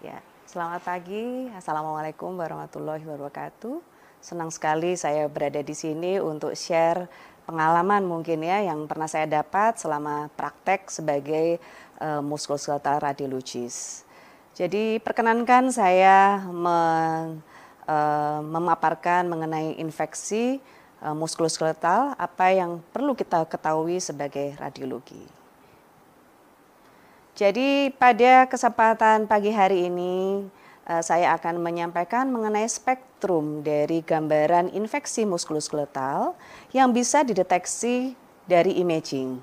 Ya, selamat pagi. Assalamualaikum warahmatullahi wabarakatuh. Senang sekali saya berada di sini untuk share pengalaman mungkin ya yang pernah saya dapat selama praktek sebagai muskuloskeletal radiologis. Jadi perkenankan saya memaparkan mengenai infeksi muskuloskeletal, apa yang perlu kita ketahui sebagai radiologi. Jadi pada kesempatan pagi hari ini saya akan menyampaikan mengenai spektrum dari gambaran infeksi muskuloskeletal yang bisa dideteksi dari imaging.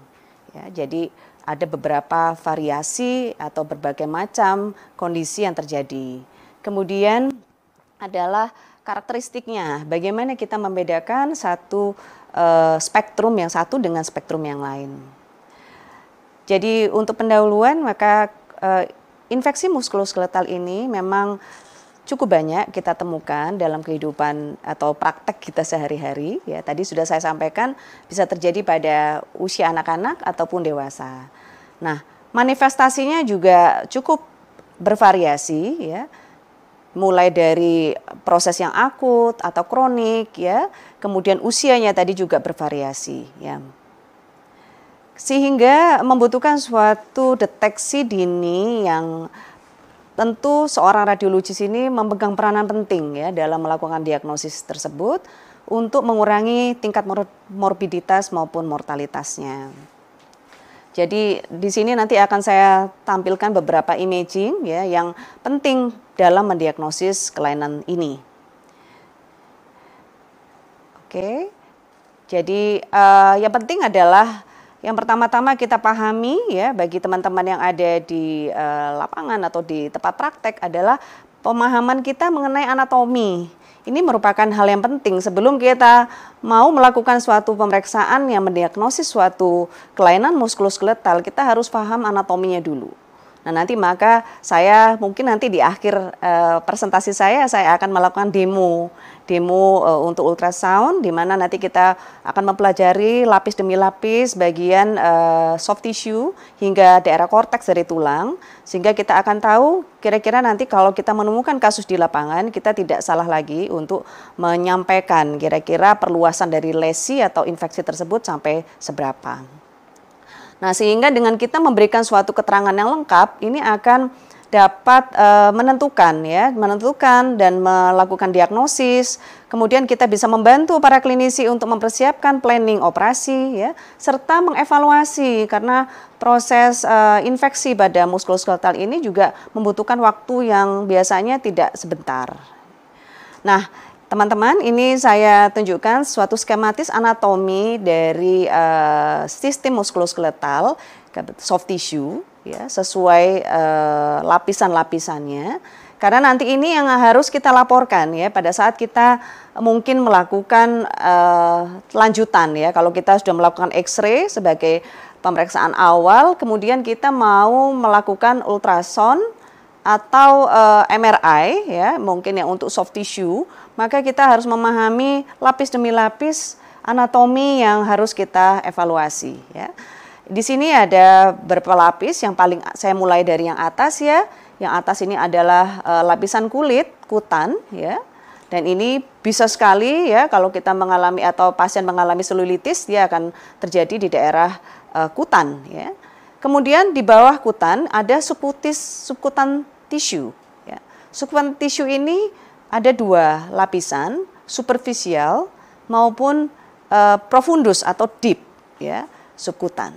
Ya, jadi ada beberapa variasi atau berbagai macam kondisi yang terjadi. Kemudian adalah karakteristiknya, bagaimana kita membedakan satu spektrum yang satu dengan spektrum yang lain. Jadi untuk pendahuluan maka infeksi muskuloskeletal ini memang cukup banyak kita temukan dalam kehidupan atau praktek kita sehari-hari. Ya, tadi sudah saya sampaikan bisa terjadi pada usia anak-anak ataupun dewasa. Nah, manifestasinya juga cukup bervariasi ya. Mulai dari proses yang akut atau kronik ya, kemudian usianya tadi juga bervariasi ya. Sehingga membutuhkan suatu deteksi dini yang tentu seorang radiologis ini memegang peranan penting ya dalam melakukan diagnosis tersebut untuk mengurangi tingkat morbiditas maupun mortalitasnya. Jadi di sini nanti akan saya tampilkan beberapa imaging ya yang penting dalam mendiagnosis kelainan ini. Oke. Jadi yang penting adalah yang pertama-tama kita pahami ya bagi teman-teman yang ada di lapangan atau di tempat praktek adalah pemahaman kita mengenai anatomi. Ini merupakan hal yang penting sebelum kita mau melakukan suatu pemeriksaan yang mendiagnosis suatu kelainan muskuloskeletal, kita harus paham anatominya dulu. Nah nanti maka saya mungkin nanti di akhir presentasi saya akan melakukan demo untuk ultrasound di mana nanti kita akan mempelajari lapis demi lapis bagian soft tissue hingga daerah korteks dari tulang sehingga kita akan tahu kira-kira nanti kalau kita menemukan kasus di lapangan kita tidak salah lagi untuk menyampaikan kira-kira perluasan dari lesi atau infeksi tersebut sampai seberapa. Nah, sehingga dengan kita memberikan suatu keterangan yang lengkap, ini akan dapat menentukan dan melakukan diagnosis. Kemudian kita bisa membantu para klinisi untuk mempersiapkan planning operasi, ya, serta mengevaluasi karena proses infeksi pada muskuloskeletal ini juga membutuhkan waktu yang biasanya tidak sebentar. Nah, teman-teman, ini saya tunjukkan suatu skematis anatomi dari sistem muskuloskeletal soft tissue ya, sesuai lapisan-lapisannya. Karena nanti ini yang harus kita laporkan ya pada saat kita mungkin melakukan lanjutan ya. Kalau kita sudah melakukan X-ray sebagai pemeriksaan awal, kemudian kita mau melakukan ultrasound atau MRI ya, mungkin yang untuk soft tissue, maka kita harus memahami lapis demi lapis anatomi yang harus kita evaluasi ya. Di sini ada beberapa lapis, yang paling saya mulai dari yang atas ya. Yang atas ini adalah lapisan kulit, kutan ya. Dan ini bisa sekali ya kalau kita mengalami atau pasien mengalami selulitis, dia akan terjadi di daerah kutan ya. Kemudian di bawah kutan ada subkutan tisu ya. Subkutan tisu ini ada dua lapisan, superficial maupun profundus atau deep ya, subkutan.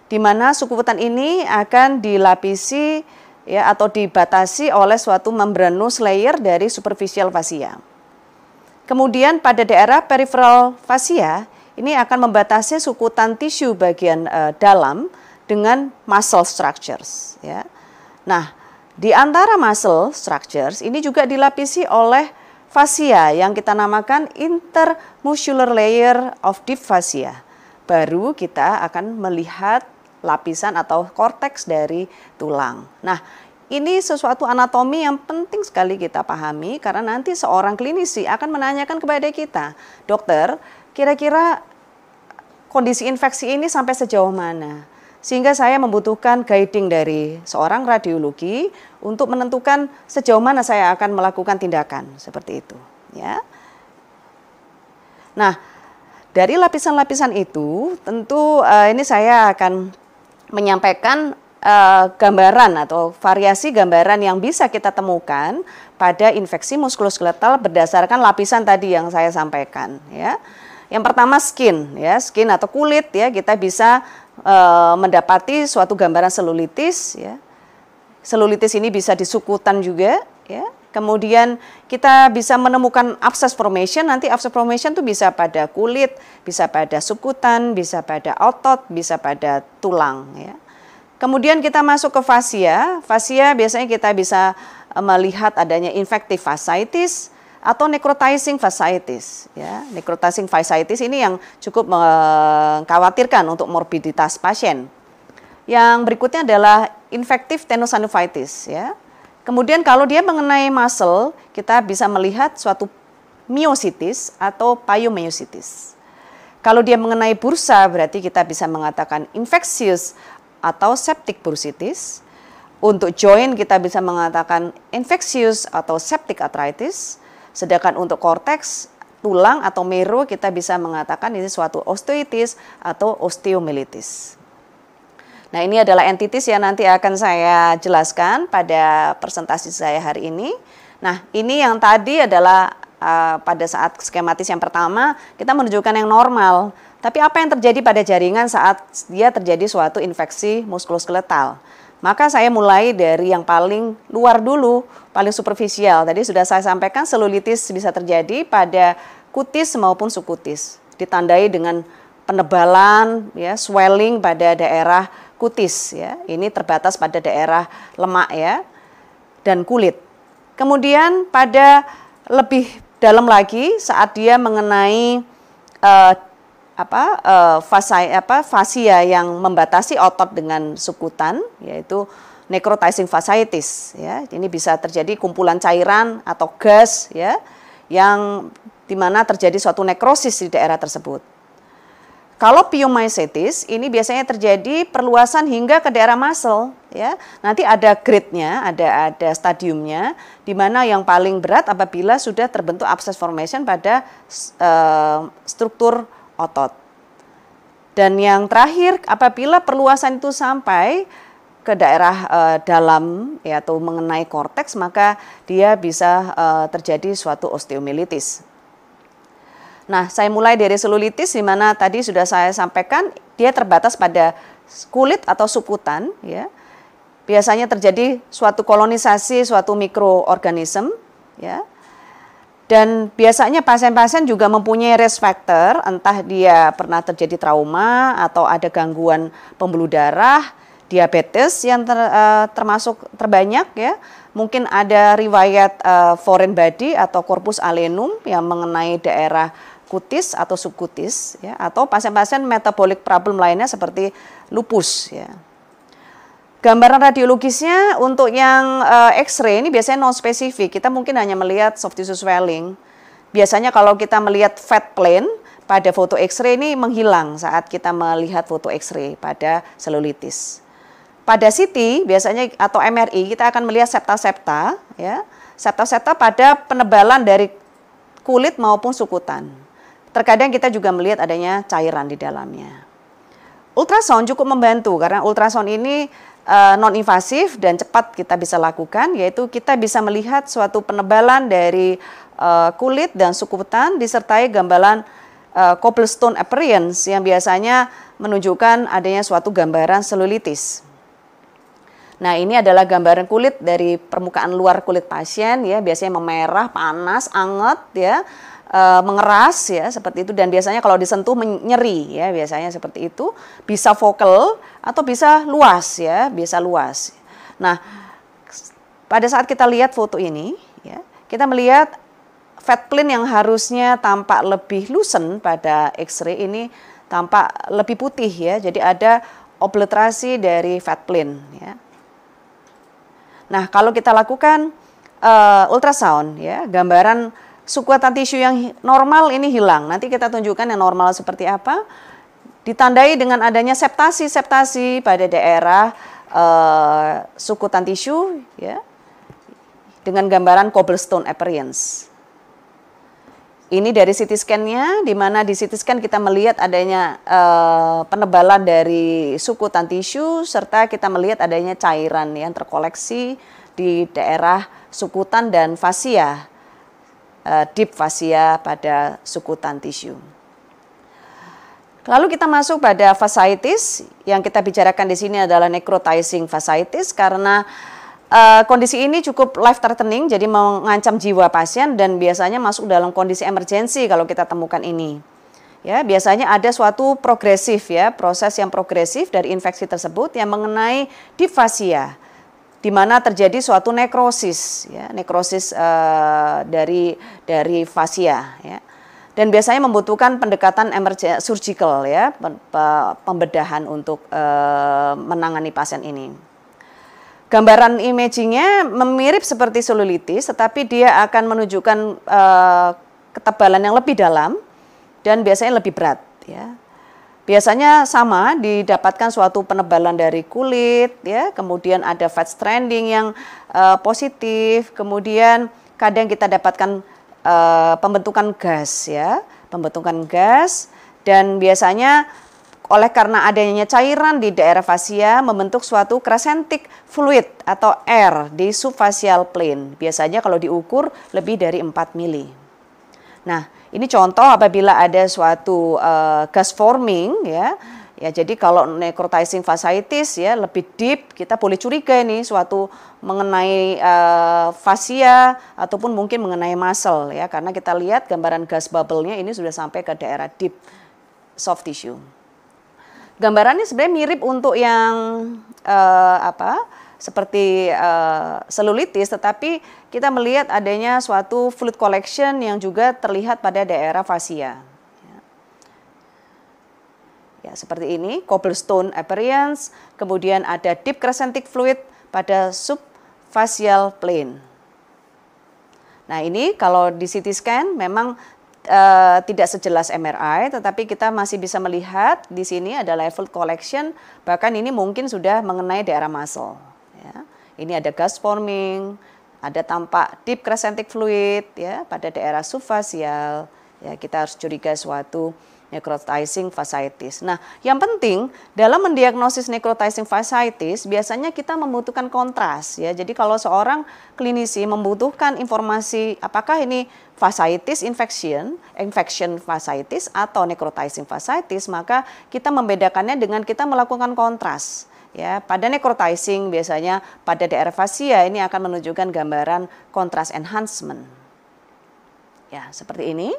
Di mana subkutan ini akan dilapisi ya atau dibatasi oleh suatu membranous layer dari superficial fascia. Kemudian pada daerah peripheral fascia ini akan membatasi subkutan tisu bagian dalam dengan muscle structures ya. Nah, di antara muscle structures ini juga dilapisi oleh fascia yang kita namakan intermuscular layer of deep fascia. Baru kita akan melihat lapisan atau korteks dari tulang. Nah, ini sesuatu anatomi yang penting sekali kita pahami karena nanti seorang klinisi akan menanyakan kepada kita, dokter, kira-kira kondisi infeksi ini sampai sejauh mana? sehingga saya membutuhkan guiding dari seorang radiologi untuk menentukan sejauh mana saya akan melakukan tindakan seperti itu, ya. Nah, dari lapisan-lapisan itu tentu ini saya akan menyampaikan gambaran atau variasi gambaran yang bisa kita temukan pada infeksi muskuloskeletal berdasarkan lapisan tadi yang saya sampaikan, ya. Yang pertama skin, ya, skin atau kulit, ya, kita bisa mendapati suatu gambaran selulitis, ya. Selulitis ini bisa di sukutan juga, ya. Kemudian kita bisa menemukan abscess formation, nanti abscess formation itu bisa pada kulit, bisa pada sukutan, bisa pada otot, bisa pada tulang, ya. Kemudian kita masuk ke fasia. Fasia biasanya kita bisa melihat adanya infective fasciitis atau necrotizing fasciitis, ya. Necrotizing fasciitis ini yang cukup mengkhawatirkan untuk morbiditas pasien. Yang berikutnya adalah infective tenosynovitis, ya. Kemudian kalau dia mengenai muscle, kita bisa melihat suatu myositis atau pyomyositis. Kalau dia mengenai bursa, berarti kita bisa mengatakan infectious atau septic bursitis. Untuk joint kita bisa mengatakan infectious atau septic arthritis. Sedangkan untuk korteks, tulang atau marrow kita bisa mengatakan ini suatu osteoitis atau osteomyelitis. Nah, ini adalah entities yang nanti akan saya jelaskan pada presentasi saya hari ini. Nah, ini yang tadi adalah pada saat skematis yang pertama kita menunjukkan yang normal. Tapi apa yang terjadi pada jaringan saat dia terjadi suatu infeksi muskuloskeletal? Maka saya mulai dari yang paling luar dulu, paling superficial. Tadi sudah saya sampaikan selulitis bisa terjadi pada kutis maupun sukutis. Ditandai dengan penebalan, ya, swelling pada daerah kutis, ya. Ini terbatas pada daerah lemak, ya, dan kulit. Kemudian pada lebih dalam lagi saat dia mengenai fasia yang membatasi otot dengan sukutan, yaitu necrotizing fasciitis, ya. Ini bisa terjadi kumpulan cairan atau gas, ya, yang dimana terjadi suatu nekrosis di daerah tersebut. Kalau pyomyositis ini biasanya terjadi perluasan hingga ke daerah muscle, ya. Nanti ada grade-nya, ada stadiumnya, di mana yang paling berat apabila sudah terbentuk abscess formation pada struktur otot. Dan yang terakhir, apabila perluasan itu sampai ke daerah dalam, ya, atau mengenai korteks, maka dia bisa terjadi suatu osteomyelitis. Nah, saya mulai dari selulitis, di mana tadi sudah saya sampaikan dia terbatas pada kulit atau sukutan, ya. Biasanya terjadi suatu kolonisasi suatu mikroorganisme, ya. Dan biasanya pasien-pasien juga mempunyai risk factor, entah dia pernah terjadi trauma atau ada gangguan pembuluh darah, diabetes yang termasuk terbanyak, ya. Mungkin ada riwayat foreign body atau corpus allelum yang mengenai daerah kutis atau subkutis, ya, atau pasien-pasien metabolic problem lainnya seperti lupus, ya. Gambaran radiologisnya untuk yang X-ray ini biasanya non-spesifik. Kita mungkin hanya melihat soft tissue swelling. Biasanya kalau kita melihat fat plane pada foto X-ray ini menghilang saat kita melihat foto X-ray pada selulitis. Pada CT biasanya atau MRI kita akan melihat septa-septa, ya. Septa-septa pada penebalan dari kulit maupun sukutan. Terkadang kita juga melihat adanya cairan di dalamnya. Ultrasound cukup membantu karena ultrasound ini non-invasif dan cepat kita bisa lakukan, yaitu kita bisa melihat suatu penebalan dari kulit dan sukutan disertai gambaran cobblestone appearance yang biasanya menunjukkan adanya suatu gambaran selulitis. Nah, ini adalah gambaran kulit dari permukaan luar kulit pasien, ya, biasanya memerah, panas, anget, ya, mengeras, ya, seperti itu, dan biasanya kalau disentuh nyeri, ya, biasanya seperti itu, bisa vokal atau bisa luas, ya, bisa luas. Nah, pada saat kita lihat foto ini, ya, kita melihat fat plane yang harusnya tampak lebih loosen pada X-ray ini tampak lebih putih, ya, jadi ada obliterasi dari fat plane, ya. Nah, kalau kita lakukan ultrasound, ya, gambaran sukuatan tisu yang normal ini hilang. Nanti kita tunjukkan yang normal seperti apa. ditandai dengan adanya septasi pada daerah sukutan tisu, ya, dengan gambaran cobblestone appearance. Ini dari CT scan-nya, di mana di CT scan kita melihat adanya penebalan dari sukutan tisu, serta kita melihat adanya cairan yang terkoleksi di daerah sukutan dan fasia, deep fasia pada sukutan tisu. Lalu kita masuk pada fasciitis. Yang kita bicarakan di sini adalah necrotizing fasciitis, karena kondisi ini cukup life threatening, jadi mengancam jiwa pasien dan biasanya masuk dalam kondisi emergensi kalau kita temukan ini. Ya, biasanya ada suatu progresif, ya, proses yang progresif dari infeksi tersebut yang mengenai deep fascia, di mana terjadi suatu nekrosis, ya, nekrosis dari fascia, ya. Dan biasanya membutuhkan pendekatan surgical, ya, pembedahan untuk menangani pasien ini. Gambaran imagingnya mirip seperti selulitis, tetapi dia akan menunjukkan ketebalan yang lebih dalam dan biasanya lebih berat. Ya. Biasanya sama, didapatkan suatu penebalan dari kulit, ya, kemudian ada fat stranding yang positif, kemudian kadang kita dapatkan pembentukan gas, ya, pembentukan gas, dan biasanya oleh karena adanya cairan di daerah fasia membentuk suatu crescentic fluid atau air di subfacial plane. Biasanya kalau diukur lebih dari 4 mili. Nah, ini contoh apabila ada suatu gas forming, ya. Ya, jadi kalau necrotizing fasciitis, ya, lebih deep, kita boleh curiga ini suatu mengenai fasia ataupun mungkin mengenai muscle, ya, karena kita lihat gambaran gas bubble-nya ini sudah sampai ke daerah deep soft tissue. Gambarannya sebenarnya mirip untuk yang seperti selulitis, tetapi kita melihat adanya suatu fluid collection yang juga terlihat pada daerah fasia. Ya, seperti ini, cobblestone appearance, kemudian ada deep crescentic fluid pada subfacial plane. Nah, ini kalau di CT scan memang tidak sejelas MRI, tetapi kita masih bisa melihat di sini ada level collection, bahkan ini mungkin sudah mengenai daerah muscle. Ya. Ini ada gas forming, ada tampak deep crescentic fluid, ya, pada daerah subfacial. Ya, kita harus curiga suatu necrotizing fasciitis. Nah, yang penting dalam mendiagnosis necrotizing fasciitis biasanya kita membutuhkan kontras, ya. Jadi kalau seorang klinisi membutuhkan informasi apakah ini fasciitis infection fasciitis atau necrotizing fasciitis, maka kita membedakannya dengan kita melakukan kontras. Ya, pada necrotizing biasanya pada daerah fasia ini akan menunjukkan gambaran kontras enhancement. Ya, seperti ini,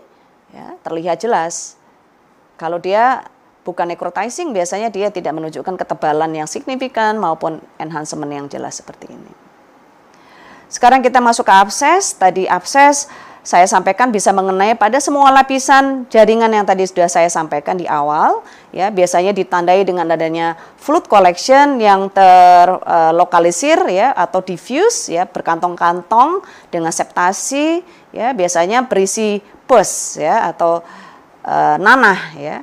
ya, terlihat jelas. Kalau dia bukan necrotizing, biasanya dia tidak menunjukkan ketebalan yang signifikan maupun enhancement yang jelas seperti ini. Sekarang kita masuk ke abses. Tadi abses saya sampaikan bisa mengenai pada semua lapisan jaringan yang tadi sudah saya sampaikan di awal. Ya, biasanya ditandai dengan adanya fluid collection yang terlokalisir, ya, atau diffuse, ya, berkantong-kantong dengan septasi, ya, biasanya berisi pus, ya, atau nanah, ya.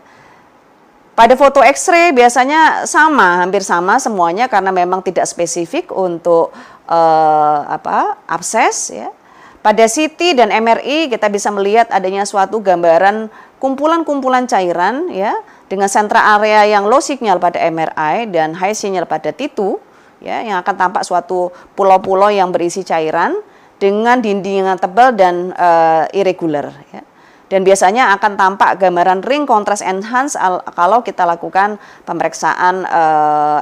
Pada foto X-ray biasanya sama, hampir sama semuanya karena memang tidak spesifik untuk abses, ya. Pada CT dan MRI kita bisa melihat adanya suatu gambaran kumpulan-kumpulan cairan, ya, dengan sentra area yang low signal pada MRI dan high signal pada T2, ya, yang akan tampak suatu pulau-pulau yang berisi cairan dengan dinding yang tebal dan irregular, ya. Dan biasanya akan tampak gambaran ring kontras enhance kalau kita lakukan pemeriksaan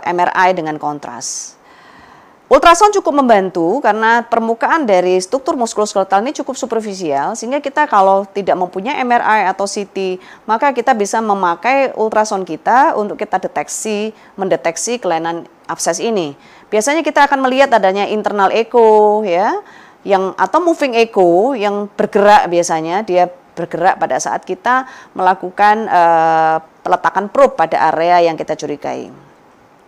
MRI dengan kontras. Ultrasound cukup membantu karena permukaan dari struktur muskuloskeletal ini cukup superficial, sehingga kita kalau tidak mempunyai MRI atau CT, maka kita bisa memakai ultrasound kita untuk kita mendeteksi kelainan abses ini. Biasanya kita akan melihat adanya internal echo, ya, atau moving echo yang bergerak, biasanya dia bergerak pada saat kita melakukan peletakan probe pada area yang kita curigai.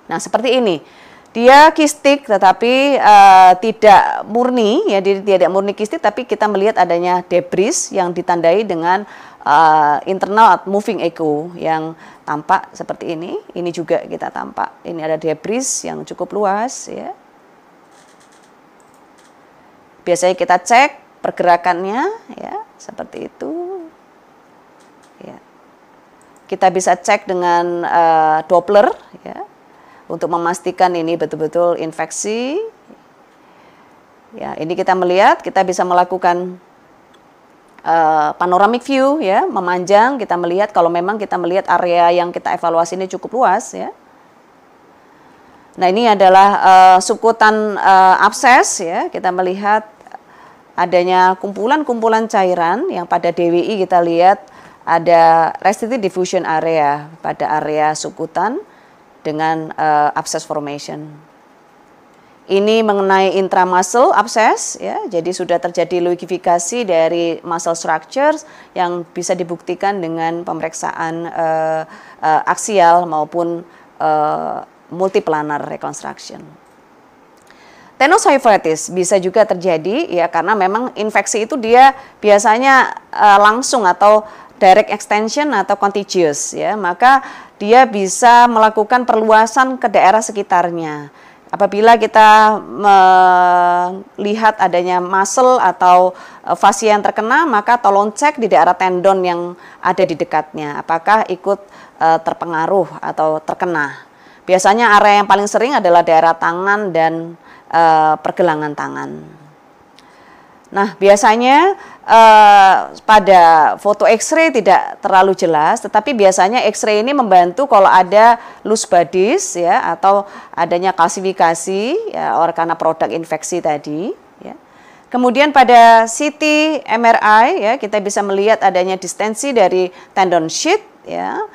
Nah, seperti ini. Dia kistik tetapi tidak murni, ya, tidak murni kistik, tapi kita melihat adanya debris yang ditandai dengan internal moving echo yang tampak seperti ini. Ini juga kita tampak. Ini ada debris yang cukup luas ya. Biasanya kita cek pergerakannya ya, seperti itu. Ya. Kita bisa cek dengan Doppler ya, untuk memastikan ini betul-betul infeksi. Ya, ini kita melihat, kita bisa melakukan panoramic view ya, memanjang, kita melihat kalau memang kita melihat area yang kita evaluasi ini cukup luas ya. Nah, ini adalah subkutan abses ya, kita melihat adanya kumpulan-kumpulan cairan yang pada DWI kita lihat ada restricted diffusion area pada area subkutan dengan abscess formation. Ini mengenai intramuscle abscess ya, jadi sudah terjadi liquefication dari muscle structures yang bisa dibuktikan dengan pemeriksaan aksial maupun multiplanar reconstruction. Tenosynovitis bisa juga terjadi ya, karena memang infeksi itu dia biasanya langsung atau direct extension atau contagious ya, maka dia bisa melakukan perluasan ke daerah sekitarnya. Apabila kita melihat adanya muscle atau fascia yang terkena, maka tolong cek di daerah tendon yang ada di dekatnya, apakah ikut terpengaruh atau terkena. Biasanya area yang paling sering adalah daerah tangan dan pergelangan tangan. Nah, biasanya pada foto X-ray tidak terlalu jelas, tetapi biasanya X-ray ini membantu kalau ada loose bodies ya, atau adanya kalsifikasi ya, karena produk infeksi tadi. Ya. Kemudian pada CT, MRI ya, kita bisa melihat adanya distensi dari tendon sheath ya,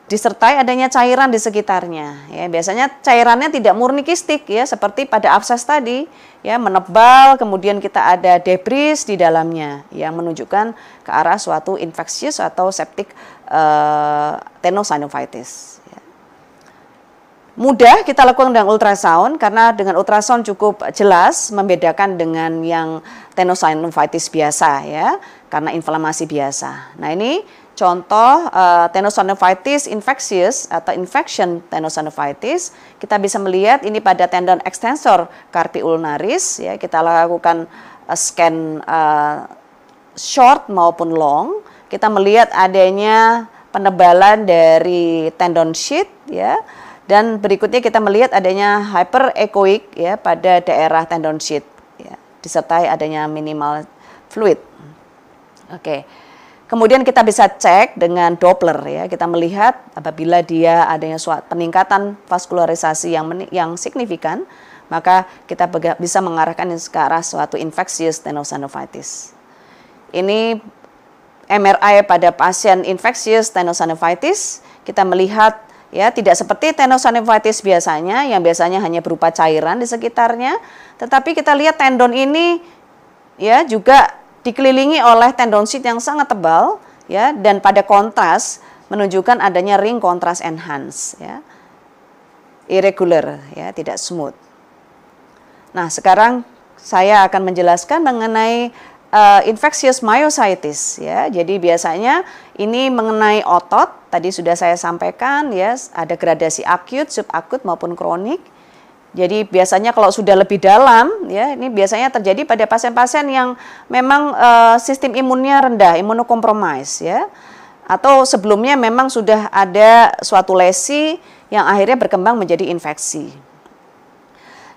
disertai adanya cairan di sekitarnya ya. Biasanya cairannya tidak murni kistik ya, seperti pada abses tadi ya, menebal, kemudian kita ada debris di dalamnya yang menunjukkan ke arah suatu infectious atau septic tenosynovitis ya. Mudah kita lakukan dengan ultrasound, karena dengan ultrasound cukup jelas membedakan dengan yang tenosynovitis biasa ya, karena inflamasi biasa. Nah, ini contoh tenosynovitis infectious atau infection tenosynovitis, kita bisa melihat ini pada tendon extensor carpi ulnaris ya, kita lakukan scan short maupun long, kita melihat adanya penebalan dari tendon sheath ya, dan berikutnya kita melihat adanya hyperechoic ya pada daerah tendon sheath ya, disertai adanya minimal fluid. Oke. Kemudian kita bisa cek dengan Doppler ya, kita melihat apabila dia adanya suatu peningkatan vaskularisasi yang signifikan, maka kita bisa mengarahkan ke arah suatu infectious tenosynovitis. Ini MRI pada pasien infectious tenosynovitis, kita melihat ya tidak seperti tenosynovitis biasanya yang biasanya hanya berupa cairan di sekitarnya, tetapi kita lihat tendon ini ya juga dikelilingi oleh tendon sheath yang sangat tebal ya, dan pada kontras menunjukkan adanya ring kontras enhance ya. Irregular ya, tidak smooth. Nah, sekarang saya akan menjelaskan mengenai infectious myositis ya. Jadi biasanya ini mengenai otot, tadi sudah saya sampaikan ya, ada gradasi akut, subakut maupun kronik. Jadi biasanya kalau sudah lebih dalam, ya ini biasanya terjadi pada pasien-pasien yang memang sistem imunnya rendah, imunokompromis, ya, atau sebelumnya memang sudah ada suatu lesi yang akhirnya berkembang menjadi infeksi.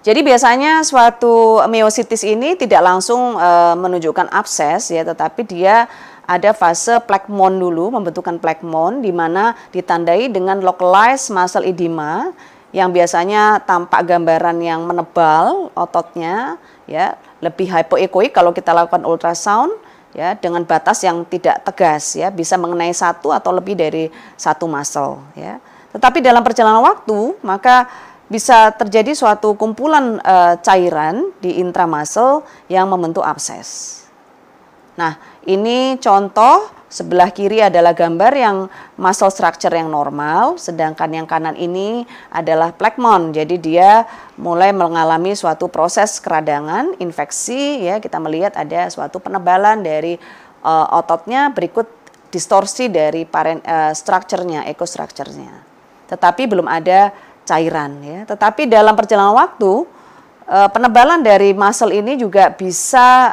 Jadi biasanya suatu myositis ini tidak langsung menunjukkan abses, ya, tetapi dia ada fase plekmon dulu, membentukkan plekmon, di mana ditandai dengan localized muscle edema, yang biasanya tampak gambaran yang menebal ototnya ya, lebih hypoechoic kalau kita lakukan ultrasound ya, dengan batas yang tidak tegas ya, bisa mengenai satu atau lebih dari satu muscle ya. Tetapi dalam perjalanan waktu maka bisa terjadi suatu kumpulan cairan di intramuscle yang membentuk abses. Nah, ini contoh. Sebelah kiri adalah gambar yang muscle structure yang normal, sedangkan yang kanan ini adalah plekmon. Jadi dia mulai mengalami suatu proses keradangan, infeksi ya, kita melihat ada suatu penebalan dari ototnya, berikut distorsi dari strukturnya, ekostrukturnya. Tetapi belum ada cairan ya. Tetapi dalam perjalanan waktu penebalan dari muscle ini juga bisa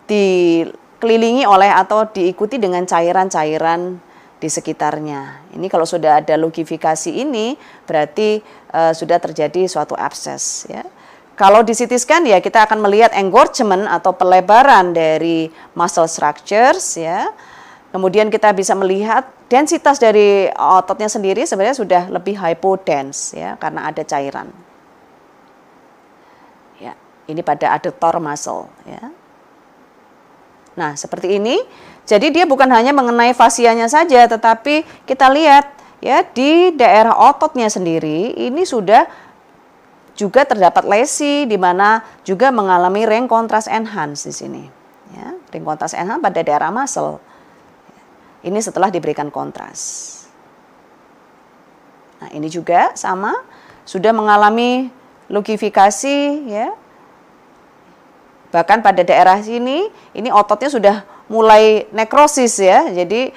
dikelilingi oleh atau diikuti dengan cairan-cairan di sekitarnya. Ini kalau sudah ada lukifikasi ini berarti sudah terjadi suatu abses ya. Kalau di CT scan ya kita akan melihat engorgement atau pelebaran dari muscle structures ya. Kemudian kita bisa melihat densitas dari ototnya sendiri sebenarnya sudah lebih hypodense ya karena ada cairan. Ya, ini pada adductor muscle ya. Nah, seperti ini. Jadi dia bukan hanya mengenai fasianya saja tetapi kita lihat ya di daerah ototnya sendiri ini sudah juga terdapat lesi di mana juga mengalami ring contrast enhance di sini. Ya, ring contrast enhance pada daerah muscle. Ini setelah diberikan kontras. Nah, ini juga sama sudah mengalami lukifikasi ya. Bahkan pada daerah sini ini ototnya sudah mulai nekrosis ya. Jadi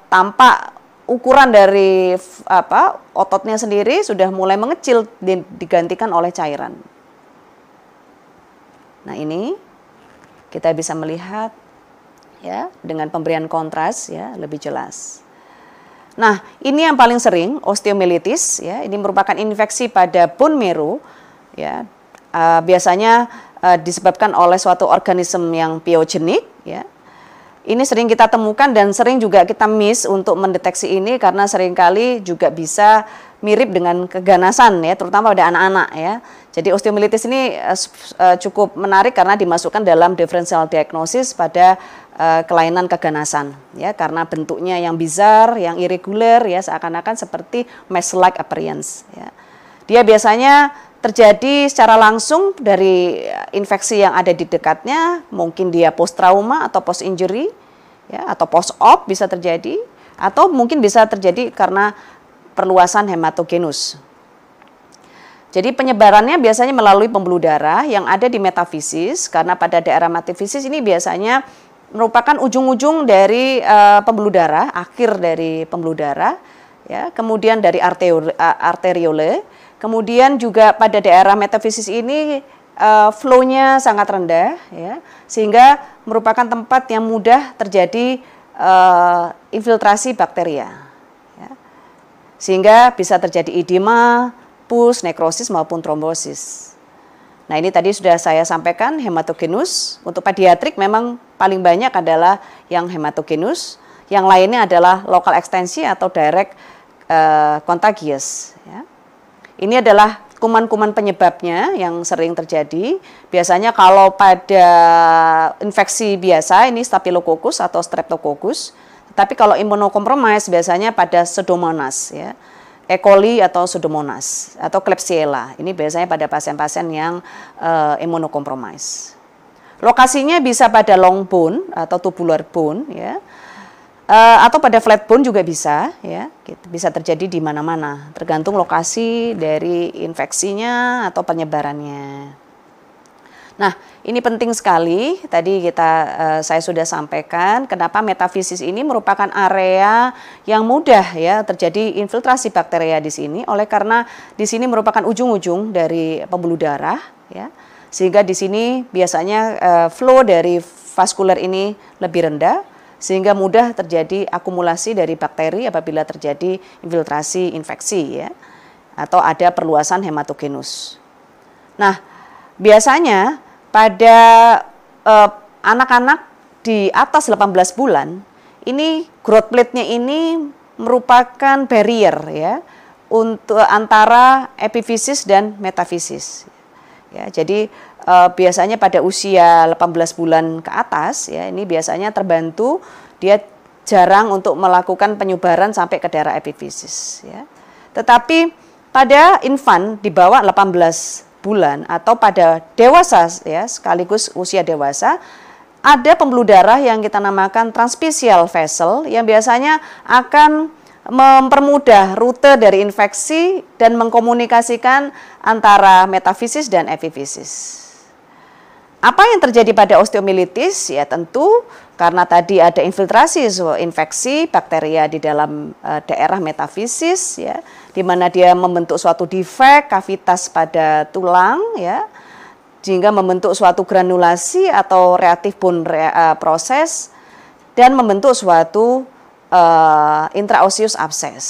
tampak ukuran dari ototnya sendiri sudah mulai mengecil digantikan oleh cairan. Nah, ini kita bisa melihat ya dengan pemberian kontras ya lebih jelas. Nah, ini yang paling sering osteomyelitis ya, ini merupakan infeksi pada bone marrow ya. Biasanya disebabkan oleh suatu organisme yang pyogenik ya. Ini sering kita temukan dan sering juga kita miss untuk mendeteksi ini karena seringkali juga bisa mirip dengan keganasan ya, terutama pada anak-anak ya. Jadi osteomyelitis ini cukup menarik karena dimasukkan dalam differential diagnosis pada kelainan keganasan ya, karena bentuknya yang bizarre, yang irregular ya, seakan-akan seperti mesh-like appearance ya. Dia biasanya terjadi secara langsung dari infeksi yang ada di dekatnya, mungkin dia post trauma atau post injury ya, atau post op bisa terjadi, atau mungkin bisa terjadi karena perluasan hematogenus. Jadi penyebarannya biasanya melalui pembuluh darah yang ada di metafisis, karena pada daerah metafisis ini biasanya merupakan ujung-ujung dari pembuluh darah, akhir dari pembuluh darah ya, kemudian dari arteriole. Kemudian juga pada daerah metafisis ini flow-nya sangat rendah ya, sehingga merupakan tempat yang mudah terjadi infiltrasi bakteria ya. Sehingga bisa terjadi edema, pus, nekrosis maupun trombosis. Nah, ini tadi sudah saya sampaikan hematogenus. Untuk pediatrik memang paling banyak adalah yang hematogenus, yang lainnya adalah lokal ekstensi atau direct contagious ya. Ini adalah kuman-kuman penyebabnya yang sering terjadi. Biasanya kalau pada infeksi biasa ini Staphylococcus atau Streptococcus. Tapi kalau imunokompromis biasanya pada Pseudomonas ya. E. coli atau Pseudomonas atau Klebsiella. Ini biasanya pada pasien-pasien yang imunokompromis. Lokasinya bisa pada long bone atau tubular bone ya. Atau pada flat bone juga bisa ya, bisa terjadi di mana-mana tergantung lokasi dari infeksinya atau penyebarannya. Nah, ini penting sekali tadi saya sudah sampaikan kenapa metafisis ini merupakan area yang mudah ya terjadi infiltrasi bakteria di sini, oleh karena di sini merupakan ujung-ujung dari pembuluh darah ya, sehingga di sini biasanya flow dari vaskuler ini lebih rendah, sehingga mudah terjadi akumulasi dari bakteri apabila terjadi infiltrasi infeksi ya, atau ada perluasan hematogenus. Nah, biasanya pada anak-anak di atas 18 bulan, ini growth plate-nya ini merupakan barrier ya untuk antara epifisis dan metafisis. Ya, jadi biasanya pada usia 18 bulan ke atas ya, ini biasanya terbantu, dia jarang untuk melakukan penyebaran sampai ke daerah epifisis ya. Tetapi pada infant di bawah 18 bulan atau pada dewasa ya, sekaligus usia dewasa, ada pembuluh darah yang kita namakan transficial vessel yang biasanya akan mempermudah rute dari infeksi dan mengkomunikasikan antara metafisis dan epifisis. Apa yang terjadi pada osteomilitis? Ya tentu karena tadi ada infiltrasi infeksi bakteria di dalam daerah metafisis, ya, di mana dia membentuk suatu defek kavitas pada tulang, ya, sehingga membentuk suatu granulasi atau reaktif bone proses dan membentuk suatu intraosseous abscess.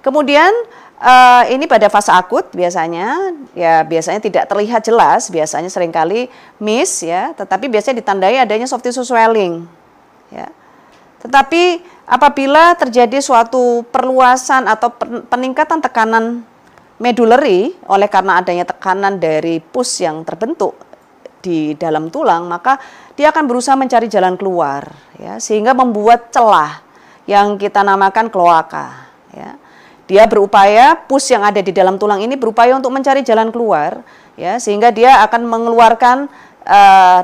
Kemudian ini pada fase akut biasanya tidak terlihat jelas, biasanya seringkali miss, ya, tetapi biasanya ditandai adanya soft tissue swelling, ya. Tetapi apabila terjadi suatu perluasan atau peningkatan tekanan medullary oleh karena adanya tekanan dari pus yang terbentuk di dalam tulang, maka dia akan berusaha mencari jalan keluar, ya, sehingga membuat celah yang kita namakan kloaka, ya. Dia berupaya, pus yang ada di dalam tulang ini berupaya untuk mencari jalan keluar, ya, sehingga dia akan mengeluarkan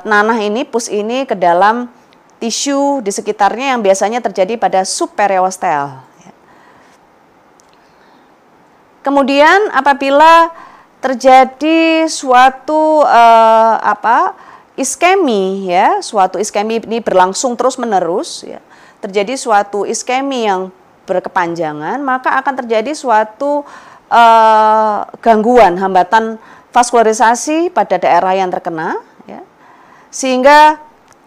nanah ini, pus ini ke dalam tisu di sekitarnya yang biasanya terjadi pada subperiosteal. Ya. Kemudian apabila terjadi suatu iskemi, ya, suatu iskemi ini berlangsung terus-menerus, ya, terjadi suatu iskemi yang berkepanjangan, maka akan terjadi suatu gangguan, hambatan vaskularisasi pada daerah yang terkena, ya, sehingga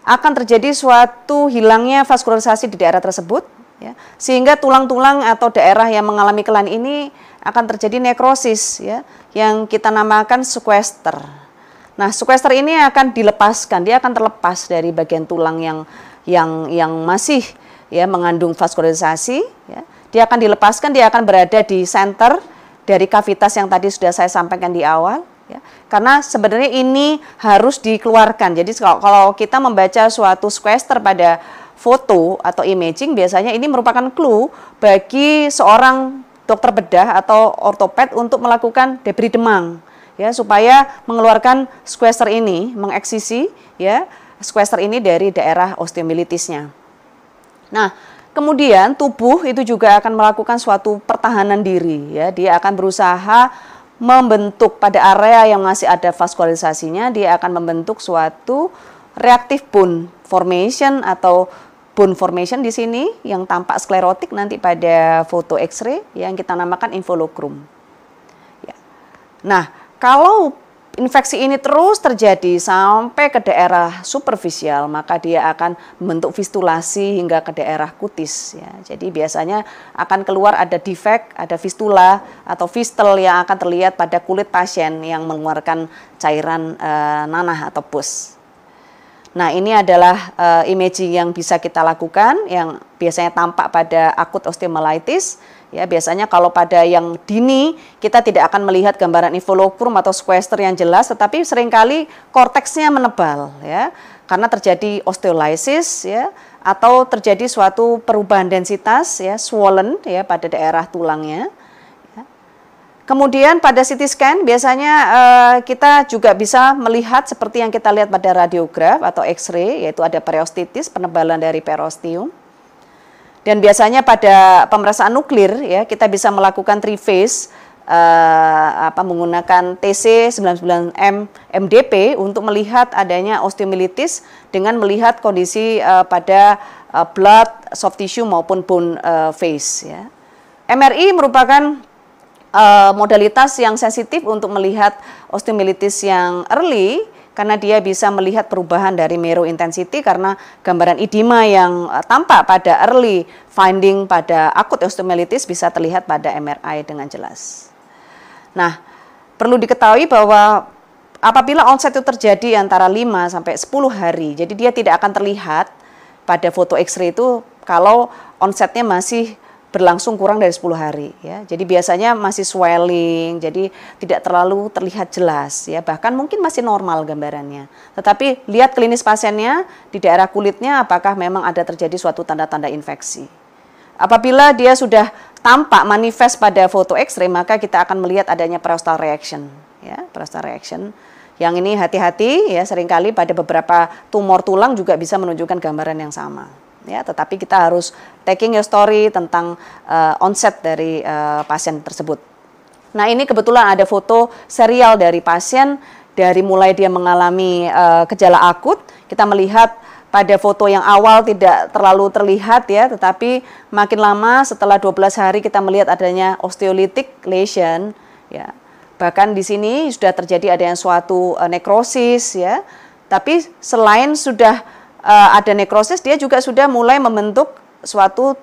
akan terjadi suatu hilangnya vaskularisasi di daerah tersebut, ya, sehingga tulang-tulang atau daerah yang mengalami kelan ini akan terjadi nekrosis, ya, yang kita namakan sequester. Nah, sequester ini akan dilepaskan, dia akan terlepas dari bagian tulang yang masih, ya, mengandung vaskularisasi, ya. Dia akan dilepaskan, dia akan berada di center dari kavitas yang tadi sudah saya sampaikan di awal, ya. Karena sebenarnya ini harus dikeluarkan. Jadi kalau kita membaca suatu sequester pada foto atau imaging, biasanya ini merupakan clue bagi seorang dokter bedah atau ortoped untuk melakukan debris demang, ya, supaya mengeluarkan sequester ini, mengeksisi, ya, sequester ini dari daerah osteomilitisnya. Nah, kemudian tubuh itu juga akan melakukan suatu pertahanan diri, ya. Dia akan berusaha membentuk pada area yang masih ada vaskularisasinya, dia akan membentuk suatu reactive bone formation atau bone formation di sini yang tampak sklerotik nanti pada foto X-ray yang kita namakan involucrum. Ya. Nah, kalau infeksi ini terus terjadi sampai ke daerah superficial, maka dia akan membentuk fistulasi hingga ke daerah kutis, ya. Jadi biasanya akan keluar ada defek, ada fistula atau fistel yang akan terlihat pada kulit pasien yang mengeluarkan cairan nanah atau pus. Nah, ini adalah imaging yang bisa kita lakukan yang biasanya tampak pada akut osteomyelitis. Ya, biasanya kalau pada yang dini kita tidak akan melihat gambaran involucrum atau sequester yang jelas, tetapi seringkali korteksnya menebal, ya, karena terjadi osteolysis, ya, atau terjadi suatu perubahan densitas, ya, swollen, ya, pada daerah tulangnya. Ya. Kemudian pada CT scan biasanya kita juga bisa melihat seperti yang kita lihat pada radiograf atau X-ray, yaitu ada periostitis, penebalan dari periosteum. Dan biasanya pada pemeriksaan nuklir, ya, kita bisa melakukan triphase menggunakan TC99M MDP untuk melihat adanya osteomyelitis dengan melihat kondisi pada blood, soft tissue maupun bone phase, ya. MRI merupakan modalitas yang sensitif untuk melihat osteomyelitis yang early, karena dia bisa melihat perubahan dari marrow intensity karena gambaran edema yang tampak pada early finding pada akut osteomyelitis bisa terlihat pada MRI dengan jelas. Nah, perlu diketahui bahwa apabila onset itu terjadi antara 5 sampai 10 hari, jadi dia tidak akan terlihat pada foto X-ray itu kalau onsetnya masih berlangsung kurang dari 10 hari, ya. Jadi biasanya masih swelling, jadi tidak terlalu terlihat jelas, ya. Bahkan mungkin masih normal gambarannya. Tetapi lihat klinis pasiennya di daerah kulitnya apakah memang ada terjadi suatu tanda-tanda infeksi. Apabila dia sudah tampak manifest pada foto X-ray, maka kita akan melihat adanya periosteal reaction, ya, periosteal reaction. Yang ini hati-hati, ya, seringkali pada beberapa tumor tulang juga bisa menunjukkan gambaran yang sama. Ya, tetapi kita harus taking history tentang onset dari pasien tersebut. Nah, ini kebetulan ada foto serial dari pasien dari mulai dia mengalami gejala akut, kita melihat pada foto yang awal tidak terlalu terlihat ya, tetapi makin lama setelah 12 hari kita melihat adanya osteolytic lesion ya. Bahkan di sini sudah terjadi adanya suatu nekrosis ya. Tapi selain sudah ada nekrosis, dia juga sudah mulai membentuk suatu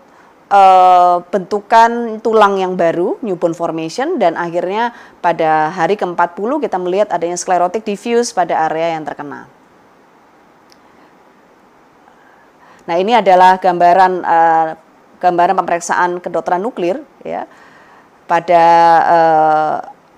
bentukan tulang yang baru, new bone formation, dan akhirnya pada hari ke-40 kita melihat adanya sclerotic diffuse pada area yang terkena. Nah, ini adalah gambaran pemeriksaan kedokteran nuklir ya. Pada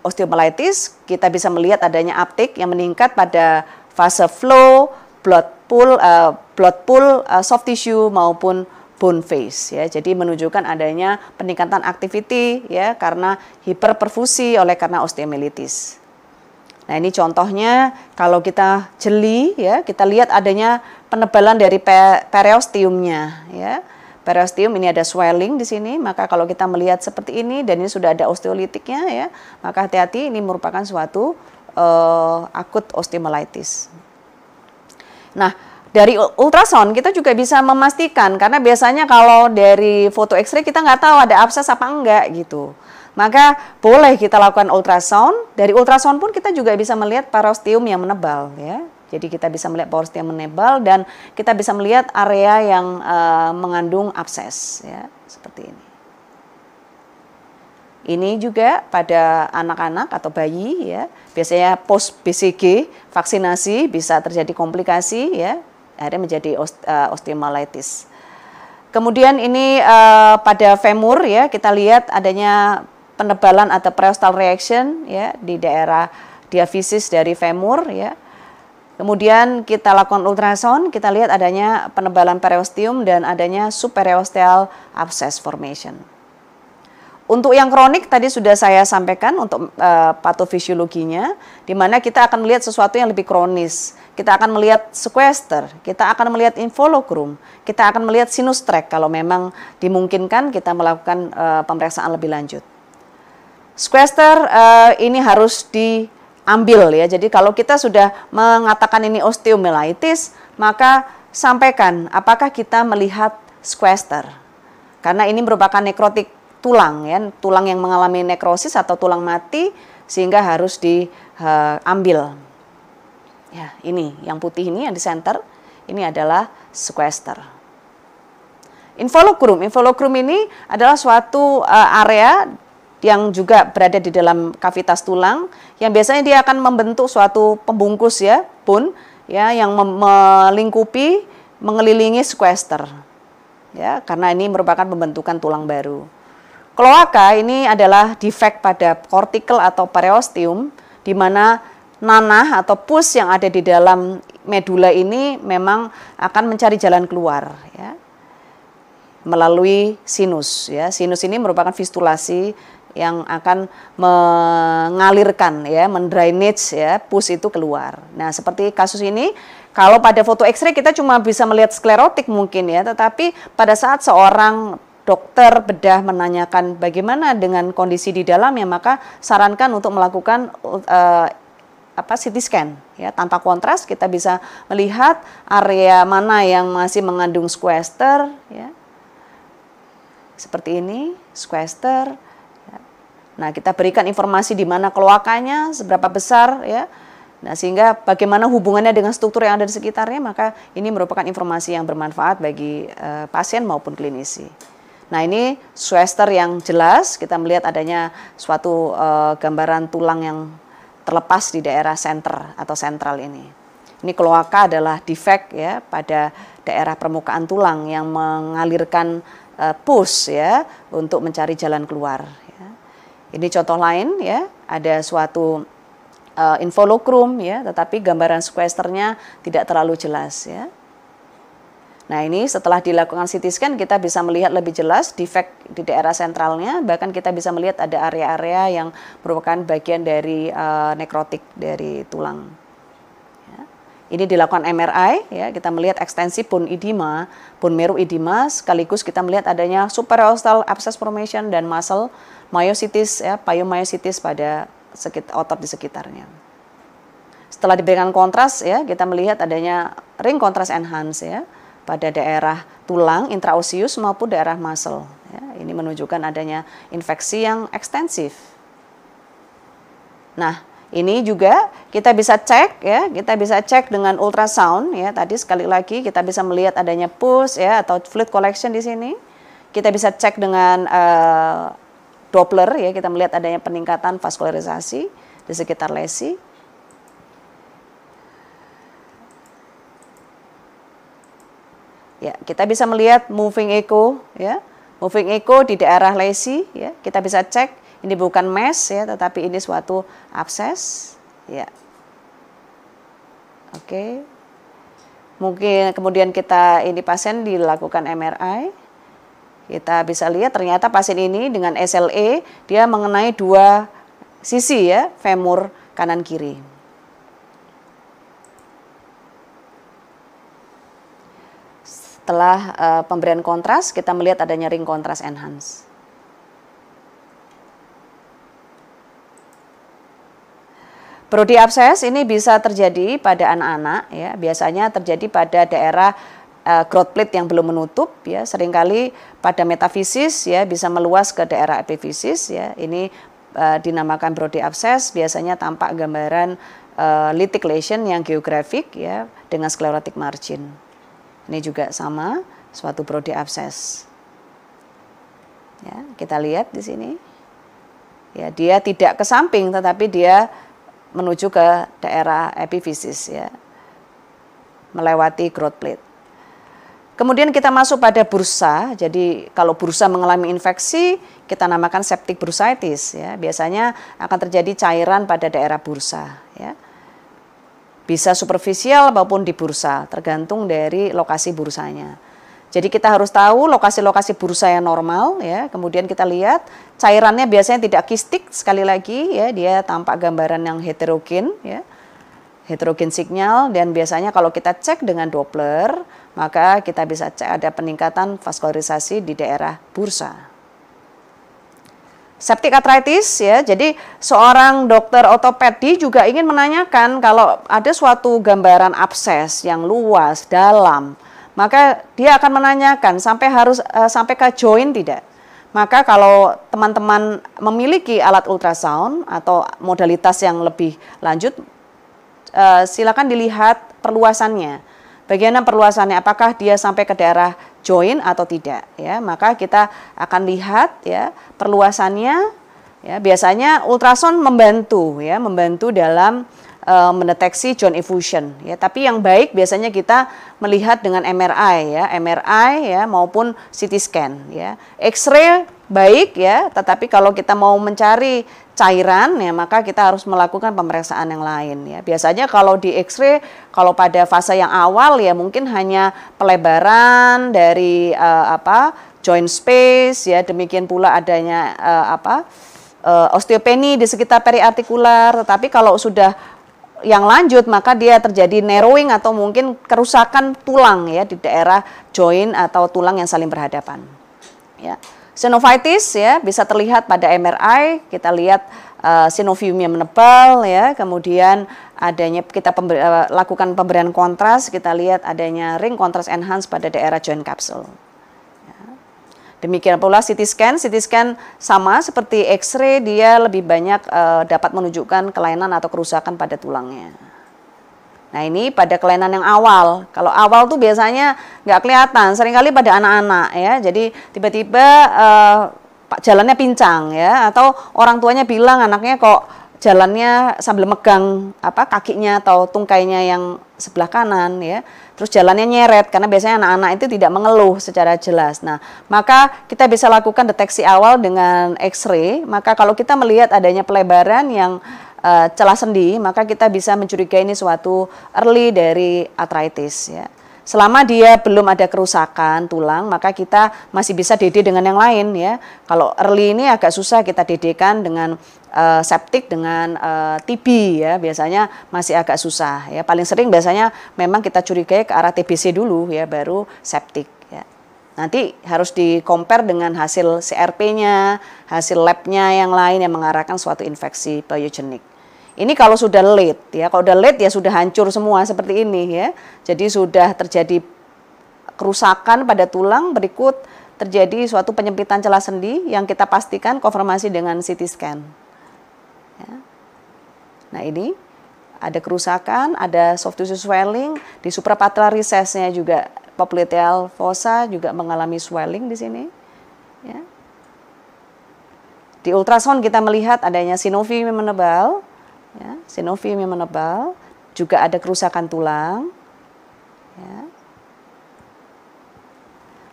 osteomyelitis kita bisa melihat adanya uptake yang meningkat pada fase flow, blood pool, soft tissue maupun bone phase ya. Jadi menunjukkan adanya peningkatan activity ya karena hiperperfusi karena osteomyelitis. Nah, ini contohnya kalau kita jeli ya, kita lihat adanya penebalan dari periosteumnya ya. Periosteum ini ada swelling di sini, maka kalau kita melihat seperti ini dan ini sudah ada osteolitiknya ya, maka hati-hati, ini merupakan suatu akut osteomyelitis. Nah, dari ultrasound kita juga bisa memastikan, karena biasanya kalau dari foto X-ray kita nggak tahu ada abses apa enggak gitu. Maka boleh kita lakukan ultrasound. Dari ultrasound pun kita juga bisa melihat periosteum yang menebal ya. Jadi kita bisa melihat periosteum menebal dan kita bisa melihat area yang mengandung abses ya, seperti ini. Ini juga pada anak-anak atau bayi ya. Biasanya post BCG vaksinasi bisa terjadi komplikasi ya, akhirnya menjadi osteomyelitis. Kemudian ini pada femur ya, kita lihat adanya penebalan atau periostal reaction ya di daerah diafisis dari femur ya. Kemudian kita lakukan ultrasound, kita lihat adanya penebalan periosteum dan adanya subperiosteal abscess formation. Untuk yang kronik tadi sudah saya sampaikan untuk patofisiologinya, di mana kita akan melihat sesuatu yang lebih kronis. Kita akan melihat sequester, kita akan melihat involucrum, kita akan melihat sinus tract kalau memang dimungkinkan kita melakukan pemeriksaan lebih lanjut. Sequester ini harus diambil ya. Jadi kalau kita sudah mengatakan ini osteomyelitis, maka sampaikan apakah kita melihat sequester. Karena ini merupakan nekrotik tulang ya, tulang yang mengalami nekrosis atau tulang mati sehingga harus diambil. Ya, ini yang putih ini yang di center, ini adalah sequester. Involucrum ini adalah suatu area yang juga berada di dalam kavitas tulang, yang biasanya dia akan membentuk suatu pembungkus ya, bone ya, yang melingkupi, mengelilingi sequester. Ya, karena ini merupakan pembentukan tulang baru. Kloaka ini adalah defect pada cortical atau periosteum, di mana nanah atau pus yang ada di dalam medula ini memang akan mencari jalan keluar ya, melalui sinus ya. Sinus ini merupakan fistulasi yang akan mengalirkan ya, mendrainage ya pus itu keluar. Nah, seperti kasus ini, kalau pada foto X-ray kita cuma bisa melihat sklerotik mungkin ya, tetapi pada saat seorang dokter bedah menanyakan bagaimana dengan kondisi di dalamnya, maka sarankan untuk melakukan CT scan ya, tanpa kontras kita bisa melihat area mana yang masih mengandung sequester ya. Seperti ini, sequester. Nah, kita berikan informasi di mana kloakanya, seberapa besar ya. Nah, sehingga bagaimana hubungannya dengan struktur yang ada di sekitarnya, maka ini merupakan informasi yang bermanfaat bagi pasien maupun klinisi. Nah, ini sequester yang jelas, kita melihat adanya suatu gambaran tulang yang terlepas di daerah center atau sentral ini. Ini kloaka adalah defect ya pada daerah permukaan tulang yang mengalirkan pus ya untuk mencari jalan keluar. Ini contoh lain ya, ada suatu involucrum ya, tetapi gambaran sequesternya tidak terlalu jelas ya. Nah, ini setelah dilakukan CT scan kita bisa melihat lebih jelas defect di daerah sentralnya, bahkan kita bisa melihat ada area-area yang merupakan bagian dari nekrotik dari tulang. Ya. Ini dilakukan MRI ya, kita melihat ekstensi bone edema, bone marrow edema, sekaligus kita melihat adanya subperiosteal abscess formation dan muscle myositis ya, pyomyositis pada otot di sekitarnya. setelah diberikan kontras ya, kita melihat adanya ring kontras enhance ya pada daerah tulang intraosius maupun daerah muscle. Ya, ini menunjukkan adanya infeksi yang ekstensif. Nah, ini juga kita bisa cek ya, kita bisa cek dengan ultrasound ya. Tadi sekali lagi kita bisa melihat adanya pus ya atau fluid collection di sini. Kita bisa cek dengan Doppler ya, kita melihat adanya peningkatan vaskularisasi di sekitar lesi. Ya, kita bisa melihat moving echo ya. Moving echo di daerah lesi ya. Kita bisa cek ini bukan mass ya, tetapi ini suatu abses ya. Oke. Mungkin kemudian ini pasien dilakukan MRI. Kita bisa lihat ternyata pasien ini dengan SLE dia mengenai dua sisi ya, femur kanan kiri. Setelah pemberian kontras, kita melihat adanya ring kontras enhance. Brody abscess ini bisa terjadi pada anak-anak ya, biasanya terjadi pada daerah growth plate yang belum menutup ya, seringkali pada metafisis ya bisa meluas ke daerah epifisis ya. Ini dinamakan Brody abscess, biasanya tampak gambaran lytic lesion yang geografik ya dengan sclerotic margin. Ini juga sama suatu Brody abscess. Ya, kita lihat di sini. Ya, dia tidak ke samping tetapi dia menuju ke daerah epifisis ya. Melewati growth plate. Kemudian kita masuk pada bursa. Jadi kalau bursa mengalami infeksi, kita namakan septic bursitis ya. Biasanya akan terjadi cairan pada daerah bursa ya. Bisa superficial maupun di bursa, tergantung dari lokasi bursanya. Jadi kita harus tahu lokasi-lokasi bursa yang normal ya. Kemudian kita lihat cairannya biasanya tidak kistik, sekali lagi ya, dia tampak gambaran yang heterogen ya. Heterogen signal, dan biasanya kalau kita cek dengan Doppler, maka kita bisa cek ada peningkatan vaskularisasi di daerah bursa. Septic arthritis ya, jadi seorang dokter ortopedi juga ingin menanyakan kalau ada suatu gambaran abses yang luas, dalam, maka dia akan menanyakan sampai ke joint tidak. Maka kalau teman-teman memiliki alat ultrasound atau modalitas yang lebih lanjut, silakan dilihat perluasannya. Bagaimana perluasannya? Apakah dia sampai ke daerah joint atau tidak? Ya, maka kita akan lihat ya perluasannya. Ya, biasanya ultrasound membantu dalam mendeteksi joint effusion. Ya, tapi yang baik biasanya kita melihat dengan MRI ya, maupun CT scan. Ya, X-ray baik ya, tetapi kalau kita mau mencari cairan ya, maka kita harus melakukan pemeriksaan yang lain ya. Biasanya kalau di X-ray, kalau pada fase yang awal ya mungkin hanya pelebaran dari joint space ya, demikian pula adanya osteopeni di sekitar periartikular. Tetapi kalau sudah yang lanjut maka dia terjadi narrowing atau mungkin kerusakan tulang ya di daerah joint atau tulang yang saling berhadapan. Ya. Synovitis ya bisa terlihat pada MRI, kita lihat synoviumnya menebal ya, kemudian adanya kita lakukan pemberian kontras, kita lihat adanya ring kontras enhance pada daerah joint capsule. Ya. Demikian pula CT scan sama seperti X-ray, dia lebih banyak dapat menunjukkan kelainan atau kerusakan pada tulangnya. Nah ini pada kelainan yang awal. Kalau awal tuh biasanya nggak kelihatan, seringkali pada anak-anak ya. Jadi tiba-tiba jalannya pincang ya, atau orang tuanya bilang anaknya kok jalannya sambil megang kakinya atau tungkainya yang sebelah kanan ya. Terus jalannya nyeret karena biasanya anak-anak itu tidak mengeluh secara jelas. Nah, maka kita bisa lakukan deteksi awal dengan X-ray. Maka kalau kita melihat adanya pelebaran yang celah sendi, maka kita bisa mencurigai ini suatu early dari arthritis ya. Selama dia belum ada kerusakan tulang, maka kita masih bisa DD dengan yang lain ya. Kalau early ini agak susah kita DD-kan dengan septic dengan TB ya, biasanya masih agak susah ya. Paling sering biasanya memang kita curigai ke arah TBC dulu ya, baru septic ya. Nanti harus di-compare dengan hasil CRP-nya, hasil lab-nya yang lain yang mengarahkan suatu infeksi pyogenik. Ini kalau sudah late ya, kalau sudah late ya sudah hancur semua seperti ini ya. Jadi sudah terjadi kerusakan pada tulang, berikut terjadi suatu penyempitan celah sendi yang kita pastikan konfirmasi dengan CT scan. Ya. Nah ini ada kerusakan, ada soft tissue swelling, di suprapatellar recess-nya juga popliteal fossa juga mengalami swelling di sini. Ya. Di ultrasound kita melihat adanya synovium yang menebal, ya, synovium yang menebal, juga ada kerusakan tulang. Ya.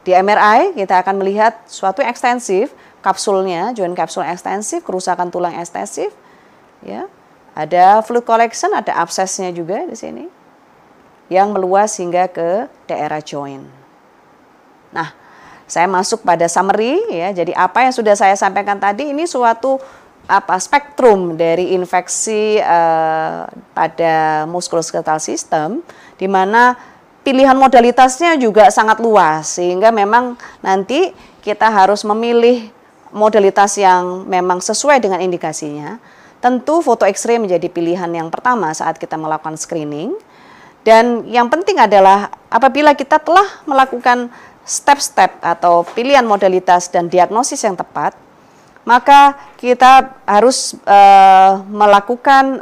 Di MRI kita akan melihat suatu ekstensif, kapsulnya, joint kapsul ekstensif, kerusakan tulang ekstensif. Ya. Ada fluid collection, ada absesnya juga di sini, yang meluas hingga ke daerah joint. Nah, saya masuk pada summary ya. Jadi apa yang sudah saya sampaikan tadi ini suatu spektrum dari infeksi pada muskuloskeletal system, di mana pilihan modalitasnya juga sangat luas, sehingga memang nanti kita harus memilih modalitas yang memang sesuai dengan indikasinya. Tentu foto X-ray menjadi pilihan yang pertama saat kita melakukan screening. Dan yang penting adalah apabila kita telah melakukan step-step atau pilihan modalitas dan diagnosis yang tepat, maka kita harus melakukan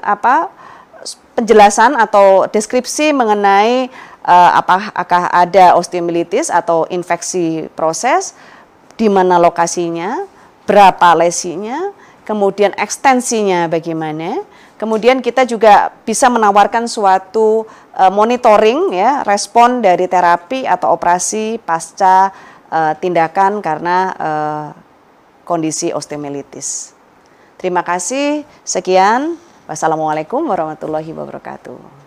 penjelasan atau deskripsi mengenai apakah ada osteomyelitis atau infeksi proses, di mana lokasinya, berapa lesinya, kemudian ekstensinya bagaimana. Kemudian kita juga bisa menawarkan suatu monitoring ya, respon dari terapi atau operasi pasca tindakan karena kondisi osteomyelitis. Terima kasih, sekian. Wassalamualaikum warahmatullahi wabarakatuh.